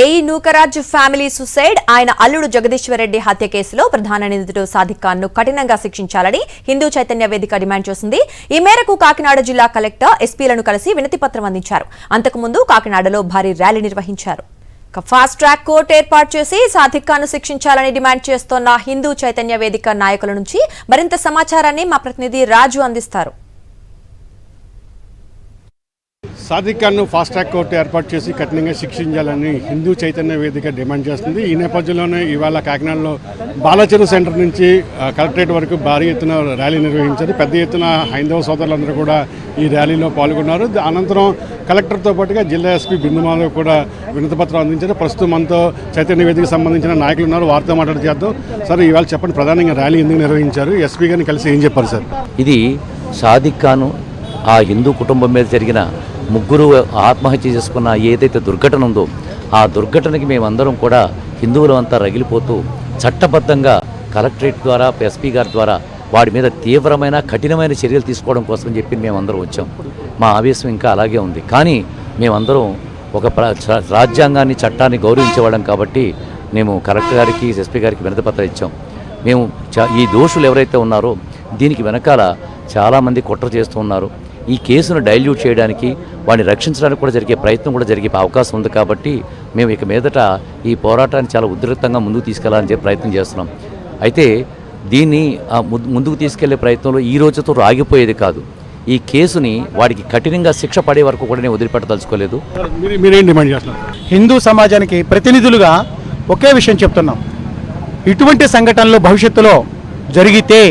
AE Nookaraj family suicide ఆయన అల్లుడు జగదీశ్వర్ రెడ్డి హత్య కేసులో ప్రధాన నిందితుడు సాదిక్ ఖాన్ ను కఠినంగా శిక్షించాలని హిందూ చైతన్య వేదిక డిమాండ్ చేసింది. ఈ మేరకు కాకినాడ జిల్లా కలెక్టర్ ఎస్పీలను కలిసి వినతి పత్రం అందించారు. అంతకుముందు కాకినాడలో భారీ ర్యాలీ నిర్వహించారు. ఫాస్ట్ ట్రాక్ కోర్టు ఏర్పాటు చేసి సాదిక్ ఖాన్ ను శిక్షించాలని డిమాండ్ చేస్తోన్న హిందూ చైతన్య వేదిక నాయకుల నుంచి మరింత సమాచారాన్ని మా ప్రతినిధి రాజు అందిస్తారు. సాదిక్ ఖాన్ను ఫాస్ట్ ట్రాక్ కోర్టు ఏర్పాటు చేసి కఠినంగా శిక్షించాలని హిందూ చైతన్య వేదిక డిమాండ్ చేస్తుంది. ఈ నేపథ్యంలోనే ఇవాళ కాకినాడలో బాలచెరు సెంటర్ నుంచి కలెక్టరేట్ వరకు భారీ ఎత్తున ర్యాలీ నిర్వహించారు. పెద్ద ఎత్తున హైందవ సోదరులందరూ కూడా ఈ ర్యాలీలో పాల్గొన్నారు. అనంతరం కలెక్టర్తో పాటుగా జిల్లా ఎస్పీ బిందుమాధవ్ కూడా వినతిపత్రం అందించారు. ప్రస్తుతం మనతో చైతన్య వేదికకు సంబంధించిన నాయకులు ఉన్నారు, వారితో మాట్లాడి చేద్దాం. సార్, ఇవాళ చెప్పండి, ప్రధానంగా ర్యాలీ ఎందుకు నిర్వహించారు? ఎస్పీ గారిని కలిసి ఏం చెప్పారు సార్? ఇది సాదిక్ ఖాన్ ఆ హిందూ కుటుంబం మీద జరిగిన ముగ్గురు ఆత్మహత్య చేసుకున్న ఏదైతే దుర్ఘటన ఉందో ఆ దుర్ఘటనకి మేమందరం కూడా హిందువులం అంతా రగిలిపోతూ చట్టబద్ధంగా కలెక్టరేట్ ద్వారా ఎస్పీ గారి ద్వారా వాడి మీద తీవ్రమైన కఠినమైన చర్యలు తీసుకోవడం కోసం చెప్పి మేమందరం వచ్చాం. మా ఆవేశం ఇంకా అలాగే ఉంది. కానీ మేమందరం ఒక రాజ్యాంగాన్ని చట్టాన్ని గౌరవించేవాళ్ళం కాబట్టి మేము కలెక్టర్ గారికి ఎస్పీ గారికి వినతిపత్రం ఇచ్చాం. మేము ఈ దోషులు ఎవరైతే ఉన్నారో దీనికి వెనకాల చాలామంది కుట్ర చేస్తూ ఉన్నారు. ఈ కేసును డైల్యూట్ చేయడానికి వాడిని రక్షించడానికి కూడా జరిగే ప్రయత్నం కూడా జరిగే అవకాశం ఉంది. కాబట్టి మేము ఇక మీదట ఈ పోరాటాన్ని చాలా ఉధృతంగా ముందుకు తీసుకెళ్లాలని చెప్పి ప్రయత్నం చేస్తున్నాం. అయితే దీన్ని ముందుకు తీసుకెళ్లే ప్రయత్నంలో ఈ రోజుతో ఆగిపోయేది కాదు. ఈ కేసుని వాడికి కఠినంగా శిక్ష పడే వరకు కూడా నేను వదిలిపెట్టదలుచుకోలేదు. మీరేం డిమాండ్ చేస్తున్నారు? హిందూ సమాజానికి ప్రతినిధులుగా ఒకే విషయం చెప్తున్నాం. ఇటువంటి సంఘటనలు భవిష్యత్తులో జరిగితే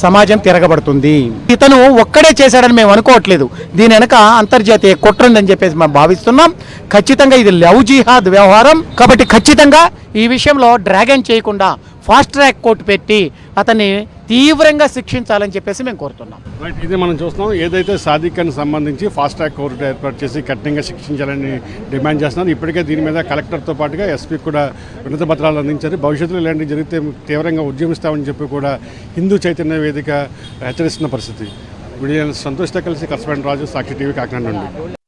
సమాజం తిరగబడుతుంది. ఇతను ఒక్కడే చేశాడని మేము అనుకోవట్లేదు. దీని వెనక అంతర్జాతీయ కుట్ర ఉందని చెప్పేసి మేము భావిస్తున్నాం. ఖచ్చితంగా ఇది లవ్ జిహాద్ వ్యవహారం కాబట్టి ఖచ్చితంగా ఈ విషయంలో డ్రాగన్ చేయకుండా ఫాస్ట్ ట్రాక్ కోర్టు పెట్టి అతన్ని తీవ్రంగా శిక్షించాలని చెప్పేసి మేము కోరుతున్నాం. ఇది మనం చూస్తున్నాం. ఏదైతే సాదిక్ ఖాన్ సంబంధించి ఫాస్ట్ ట్రాక్ కోర్టు ఏర్పాటు చేసి కఠినంగా శిక్షించాలని డిమాండ్ చేస్తున్నారు. ఇప్పటికే దీని మీద కలెక్టర్తో పాటుగా ఎస్పీ కూడా వినతి పత్రాలు అందించారు. భవిష్యత్తులో ఇలాంటివి జరిగితే తీవ్రంగా ఉద్యమిస్తామని చెప్పి కూడా హిందూ చైతన్య వేదిక హెచ్చరిస్తున్న పరిస్థితి. వీడియో సంతోష్తో కలిసి కరస్పాండెంట్ రాజు, సాక్షి టీవీ, కాకినాడ నుండి.